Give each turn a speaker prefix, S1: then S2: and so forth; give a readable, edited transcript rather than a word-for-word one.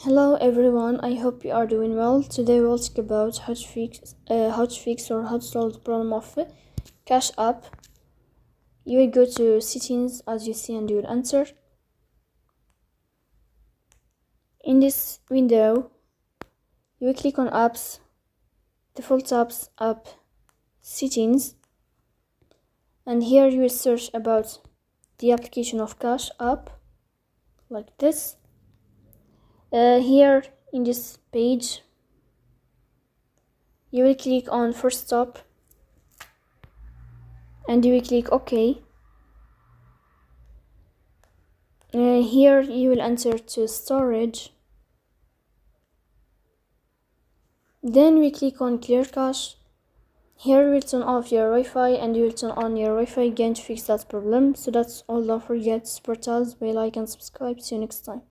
S1: Hello everyone, I hope you are doing well. Today we'll talk about how to fix or how to solve the problem of Cash App. You will go to settings as you see and you will enter. In this window, you will click on apps, default apps, app settings, and here you will search about the application of Cash App like this. Here in this page, you will click on first stop and you will click OK. Here you will enter to storage. Then we click on clear cache. Here we will turn off your Wi-Fi and you will turn on your Wi-Fi again to fix that problem. So that's all. Don't forget to support us by like and subscribe. See you next time.